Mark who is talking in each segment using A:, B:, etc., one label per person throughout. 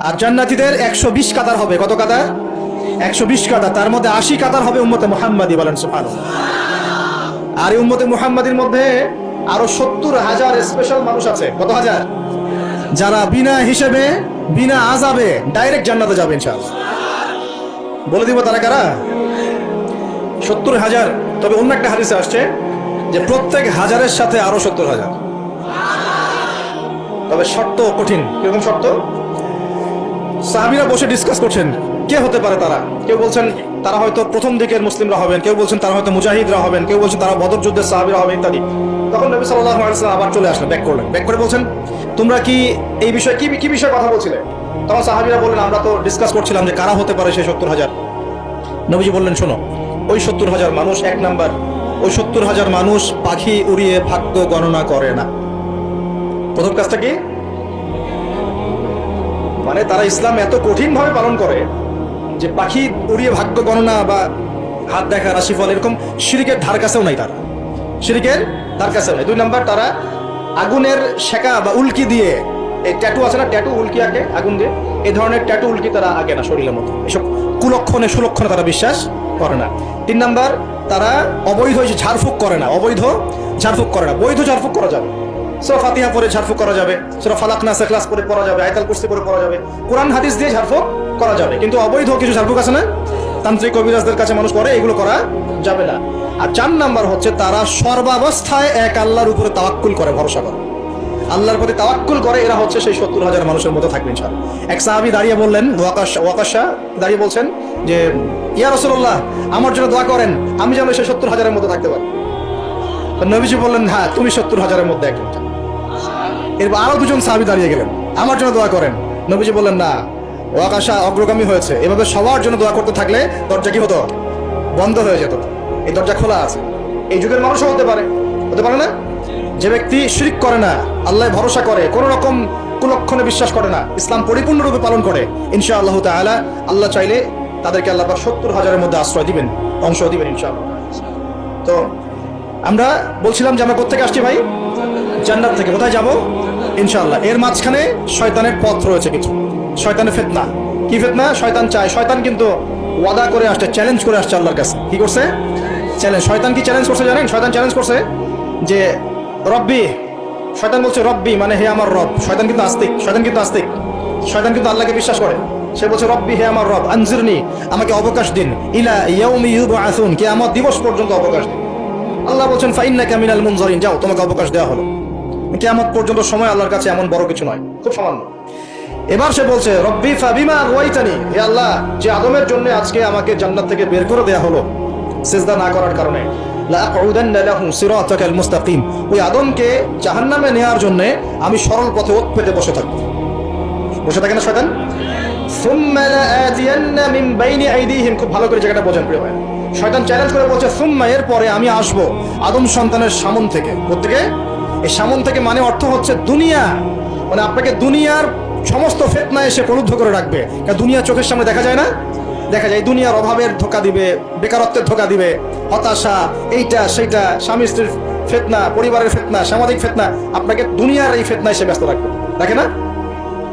A: আর জান্নাতীদের 120 কাতার হবে। কত কাতার? 120 কাতার। তার মধ্যে 80 কাতার হবে উম্মতে মুহাম্মাদি। বলেন সুবহানাল্লাহ। আর এই উম্মতে মুহাম্মাদির মধ্যে আরো 70,000 স্পেশাল মানুষ আছে। কত হাজার? যারা বিনা হিসেবে বিনা আযাবে ডাইরেক্ট জান্নাতে যাবে ইনশাআল্লাহ। বলে দিব তারা কারা? 70,000। তবে অন্য একটা হাদিসে আসছে যে প্রত্যেক হাজারের সাথে আরো 70,000। তবে শর্ত কঠিন। কিরকম শর্ত? সাহাবীরা বসে ডিসকাস করছেন কে হতে পারে তারা। কেউ বলছেন তারা হয়তো প্রথম দিকের মুসলিমরা হবেন, কেউ বলছেন তারা হয়তো মুজাহিদরা হবেন, কেউ বলছেন তারা বদর যুদ্ধের সাহাবীরা হবেন ইত্যাদি। তখন নবী সাল্লাল্লাহু আলাইহি ওয়াসাল্লাম আবার চলে আসলেন, ব্যাক করলেন। ব্যাক করে বলছেন তোমরা কি এই বিষয়ে কি বিষয়ে কথা বলছিলে? তখন সাহাবীরা বললেন আমরা তো ডিসকাস করছিলাম যে কারা হতে পারে সেই 70,000। নবীজি বললেন শোনো, ওই 70,000 মানুষ, এক নাম্বার, ওই 70,000 মানুষ পাখি উড়িয়ে ভাগ্য গণনা করে না। প্রথম কাজটা কি? মানে তারা ইসলাম এত কঠিন ভাবে পালন করে যে পাখি উড়িয়ে ভাগ্য গণনা বা হাত দেখা, রাশিফল, এরকম শিরকের ধার কাছেও নাই। তারা শিরকের ধার কাছেও নাই। দুই নাম্বার, তারা আগুনের শেখা বা উল্কি দিয়ে, এই ট্যাটু আছে না, ট্যাটু উল্কি আঁকে আগুন দিয়ে, এই ধরনের ট্যাটু উল্কি তারা আঁকে না শরীরের মতো। এসব কুলক্ষণে সুলক্ষণে তারা বিশ্বাস করে না। তিন নাম্বার, তারা অবৈধ ঝাড়ফুঁক করে না। অবৈধ ঝাড়ফুঁক করে না। বৈধ ঝাড়ফুঁক করা যাবে। সূরা ফাতিহা পড়ে ঝাড়ফুঁক করা যাবে, সূরা ফালাক নাস ইখলাস পড়ে পড়া যাবে, আয়াতুল কুরসি পড়ে পড়া যাবে, কোরআন হাদিস দিয়ে ঝাড়ফুঁক করা যাবে। কিন্তু অবৈধ কিছু ঝাড়ফুঁক আছে না, তান্ত্রিক কবিরাজদের কাছে মানুষ করে, এগুলো করা যাবে না। আর 4 নাম্বার হচ্ছে তারা সর্বাবস্থায় এক আল্লাহর উপরে তাওয়াক্কুল করে, ভরসা করে, আল্লাহর প্রতি তাওয়াক্কুল করে। এরা হচ্ছে সেই 70,000 মানুষের মধ্যে থাকবে ইনশাআল্লাহ। এক সাহাবী দাঁড়িয়ে বললেন, ওয়াকাশা দাঁড়িয়ে বলছেন যে ইয়া রাসূলুল্লাহ, আমার জন্য দোয়া করেন, আমি যেন সেই 70,000-এর মধ্যে থাকতে পারি। নবীজি বললেন হ্যাঁ, তুমি 70,000-এর মধ্যে একজন। এরপর আরো 2জন সাহাবী দাঁড়িয়ে গেলেন, আমার জন্য দোয়া করেন। নবীজি বললেন না, ওয়াকাশা অগ্রগামী হয়েছে। এভাবে সবার জন্য দোয়া করতে থাকলে দরজা কি হতো? বন্ধ হয়ে যেত। এই দরজা খোলা আছে। এই যুগের মানুষও হতে পারে, হতে পারে না? যে ব্যক্তি শিরক করে না, আল্লাহ ভরসা করে, কোন রকম কুলক্ষণে বিশ্বাস করে না, ইসলাম পরিপূর্ণরূপে পালন করে, ইনশাআল্লাহ তাআলা আল্লাহ চাইলে তাদেরকে আল্লাহ 70,000-এর মধ্যে আশ্রয় দিবেন, অংশ দিবেন ইনশাআল্লাহ। তো আমরা বলছিলাম যে আমরা কোথেকে আসছি ভাই? জান্নাত থেকে। কোথায় যাব? ইনশাআল্লাহ। এর মাঝখানে শয়তানের পথ রয়েছে কিছু, শয়তানের ফিতনা। কি ফিতনা? শয়তান চায়, শয়তান কিন্তু ওয়াদা করে আসছে, চ্যালেঞ্জ করে আসছে আল্লাহর কাছে। কি করছে? চ্যালেঞ্জ। শয়তান কি চ্যালেঞ্জ করছে জানেন? শয়তান চ্যালেঞ্জ করছে যে রব্বি, শয়তান বলছে রব্বি মানে হে আমার রব। শয়তান কিন্তু আস্তিক, শয়তান কিন্তু আস্তিক, শয়তান কিন্তু আল্লাহকে বিশ্বাস করে। সে বলছে রব্বি, হে আমার রব, আনজিরনি, আমাকে অবকাশ দিন, ইলা ইয়াউমি ইউবআসুন, কিয়ামত দিবস পর্যন্ত অবকাশ দিন। আল্লাহ বলছেন ফাইন্নাকা মিনাল মুনজারিন, যাও, তোমাকে অবকাশ দেওয়া হলো। কিয়ামত পর্যন্ত সময় আল্লাহর কাছে এমন বড় কিছু নয়, খুব সামান্য। এবার সে বলছে রব্বি ফাবিমা আগাওয়াইতানি, হে আল্লাহ, যে আদমের জন্য আজকে আমাকে জান্নাত থেকে বের করে দেয়া হলো সিজদা না করার কারণে, লাআকুদান্না লাহু সিরাতাকাল মুস্তাকিম, ওই আদমকে জাহান্নামে নেয়ার জন্য আমি সরল পথে ওত পেতে বসে থাকব। বসে থাকে না শয়তান? সুম্মা লাআতিয়ান্না মিন বাইনি আইদিহিম, খুব ভালো করে জায়গাটা বোঝেন প্রিয় ভাই। শয়তান চ্যালেঞ্জ করে বলছে সুম্মা, এর পরে আমি আসব আদম সন্তানের সামন থেকে। কোত্থেকে? এই সামন থেকে মানে অর্থ হচ্ছে দুনিয়া, মানে আপনাকে দুনিয়ার সমস্ত ফিতনা এসে প্রলুব্ধ করে রাখবে। কারণ দুনিয়া চোখের সামনে দেখা যায় না, দেখা যায় দুনিয়ার অভাবের ধোঁকা দিবে, বেকারত্বের ধোঁকা দিবে, হতাশা, এইটা সেইটা, স্বামী স্ত্রীর ফিতনা, পরিবারের ফিতনা, সামাজিক ফিতনা, আপনাকে দুনিয়ার এই ফিতনা এসে ব্যস্ত রাখবে। দেখে না?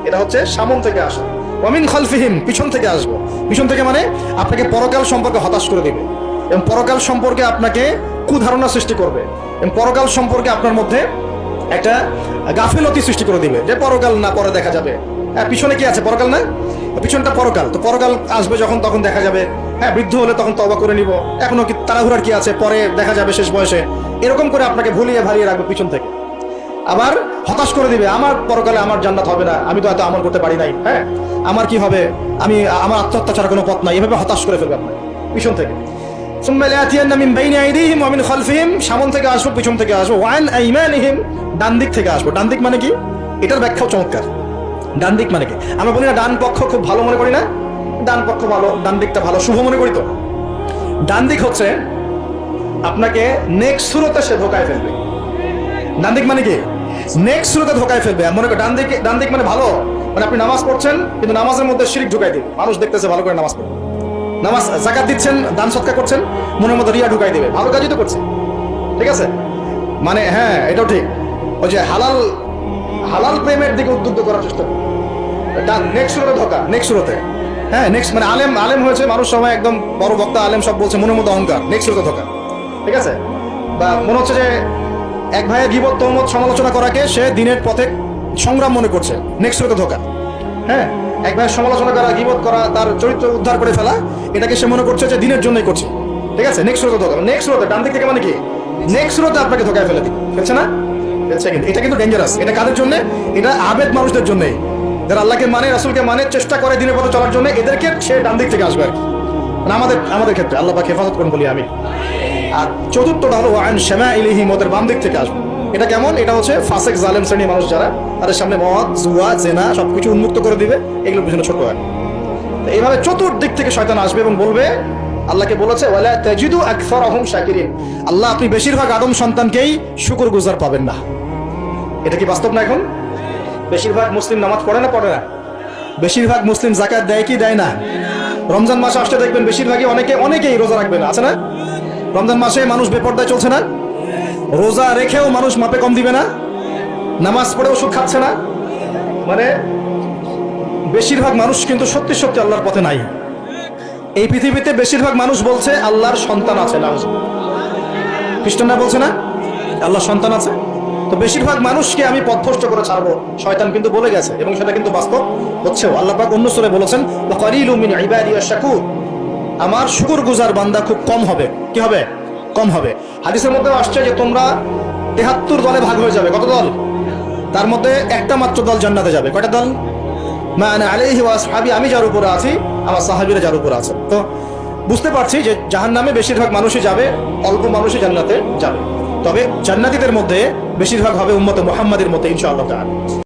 A: এটা হচ্ছে সামন থেকে আসা। ওয়ামিন খালফিহিম, পিছন থেকে আসবো। পিছন থেকে মানে আপনাকে পরকাল সম্পর্কে হতাশ করে দিবে, এবং পরকাল সম্পর্কে আপনাকে কুধারণা সৃষ্টি করবে, এবং পরকাল সম্পর্কে আপনার মধ্যে একটা গাফিলতি সৃষ্টি করে দিবে যে পরকাল না, পরে দেখা যাবে। হ্যাঁ, পিছনে কি আছে? পরকাল না? পিছনটা পরকাল। তো পরকাল আসবে যখন, তখন দেখা যাবে। হ্যাঁ, বৃদ্ধ হলে তখন তওবা করে নিব, এখনো কি তাড়াহুড়ার কি আছে, পরে দেখা যাবে শেষ বয়সে। এরকম করে আপনাকে ভুলিয়ে ভালিয়ে রাখবে পিছন থেকে। আবার হতাশ করে দিবে, আমার পরকালে আমার জান্নাত হবে না, আমি তো এত আমল করতে পারি নাই, হ্যাঁ, আমার কি হবে, আমি, আমার আত্মহত্যা ছাড়া কোনো পথ নাই, এভাবে হতাশ করে ফেলবে আপনাকে পিছন থেকে। সুম্মা লাআতিয়ান্না মিন বাইনি আইদিহিম ওয়া মিন খালফিহিম, সামন থেকে আসবো, পিছন থেকে আসবো, ওয়া আন আইমানিহিম, ডান দিক থেকে আসবো। ডান দিক মানে কি? এটার ব্যাখ্যাও চমৎকার। ডান দিক মানে কি? আমরা বলি না ডান পক্ষ খুব ভালো মনে করি না, ডান পক্ষ ভালো, ডান দিকটা ভালো, শুভ মনে করি তো। ডান দিক হচ্ছে আপনাকে নেক্সট সুরতে সে ধোকায় ফেলবে। ডান দিক মানে কি? নেক্সট সুরতে ধোকায় ফেলবে। মনে করি ডান দিক মানে ভালো, মানে আপনি নামাজ পড়ছেন কিন্তু নামাজের মধ্যে শিরক ঢুকাই দিবে, মানুষ দেখতেছে ভালো করে নামাজ পড়ে, নামাজ যাকাত দিচ্ছেন, দান সৎকার করছেন, মনের মধ্যে রিয়া ঢুকাই দিবে, ভালো কাজই তো করছে, ঠিক আছে? মানে হ্যাঁ, এটাও ঠিক। ওই যে হালাল প্রেমের দিকে উদ্বুদ্ধ করার চেষ্টা করবে, নেক্সট সুরতে ধোকা, নেক্সট সুরতে। হ্যাঁ, নেক্সট মানে আলেম আলেম হয়েছে মানুষ, সময় একদম বড় বক্তা আলেম সব বলছে, মনের মধ্যে অহংকার, নেক্সট সুরতে ধোকা। ঠিক আছে? বা মনে হচ্ছে যে এক ভাইয়ের গীবত তহমত সমালোচনা করাকে সে দিনের পথে সংগ্রাম মনে করছে, নেক্সট সুরতে ধোকা। হ্যাঁ, এক ভাইয়ের সমালোচনা করা, গীবত করা, তার চরিত্র উদ্ধার করে ফেলা, এটাকে সে মনে করছে যে দিনের জন্যই করছে। ঠিক আছে? নেক্সট সুরতে ধোকা, নেক্সট সুরতে ডান দিক থেকে মানে কি নেক্সট সুরতে আপনাকে ধোকায় ফেলে দিবে, ফেলছে না? ফেলছে। কিন্তু এটা কিন্তু ডেঞ্জারাস। এটা কাদের জন্য? এটা আবেদ মানুষদের জন্যই, যারা আল্লাহকে মানে, রাসূলকে মানে, চেষ্টা করে দিনের পথে চলার জন্য, এদেরকে সে ডান দিক থেকে আসবে আর কি। মানে আমাদের ক্ষেত্রে আল্লাহ পাক হেফাজত করুন বলি আমি। আর চতুর্থটা হলো আন শামাইলিহিম, ওদের বাম দিক থেকে আসবে। এটা কেমন? এটা হচ্ছে ফাসেক জালেম শ্রেণীর মানুষ যারা, তাদের সামনে মদ, জুয়া, জেনা সবকিছু উন্মুক্ত করে দিবে, এগুলো পিছনে ছোট হয়। তো এইভাবে চতুর্দিক থেকে শয়তান আসবে এবং বলবে, আল্লাহকে বলেছে ওয়ালা তাজিদু আকসারাহুম শাকিরিন, আল্লাহ আপনি বেশিরভাগ আদম সন্তানকেই শুকরগুজার পাবেন না। এটা কি বাস্তব না? এখন বেশিরভাগ মুসলিম নামাজ পড়ে না পড়ে না? বেশিরভাগ মুসলিম যাকাত দেয় কি দেয় না? রমজান মাসে আসতে দেখবেন বেশিরভাগই অনেকেই রোজা রাখবে না, আছে না? রমজান মাসে মানুষ বেপরদায় চলছে না? রোজা রেখেও মানুষ মাপে কম দিবে না? নামাজ পড়েও সুদ খাচ্ছে না? মানে বেশিরভাগ মানুষ কিন্তু সত্যি সত্যি আল্লাহর পথে নাই। এই পৃথিবীতে বেশিরভাগ মানুষ বলছে আল্লাহর সন্তান আছে না? খ্রিস্টানরা বলছে না আল্লাহর সন্তান আছে? তো বেশিরভাগ মানুষকে আমি পথভ্রষ্ট করে ছাড়বো, শয়তান কিন্তু বলে গেছে, এবং সেটা কিন্তু বাস্তব হচ্ছেও। আল্লাহ পাক অন্য সূরায় বলেছেন ওয়াকালিলুম মিন ইবাদিয়াশ শাকুর, আমার শুকরগুজার বান্দা খুব কম হবে। কি হবে? কম হবে। হাদিসের মধ্যে আসছে যে তোমরা ৭৩ দলে ভাগ হয়ে যাবে। কত দল? তার মধ্যে একটা মাত্র দল জান্নাতে যাবে। কয়টা দল? মা আনা আলাইহি ওয়া আসহাবি, আমি যার উপরে আছি, আমার সাহাবীরা যার উপরে আছে। তো বুঝতে পারছি যে জাহান্নামে বেশিরভাগ মানুষই যাবে, অল্প মানুষই জান্নাতে যাবে। তবে জান্নাতীদের মধ্যে বেশিরভাগ হবে উম্মতে মুহাম্মাদের মধ্যে ইনশাআল্লাহ তাআলা।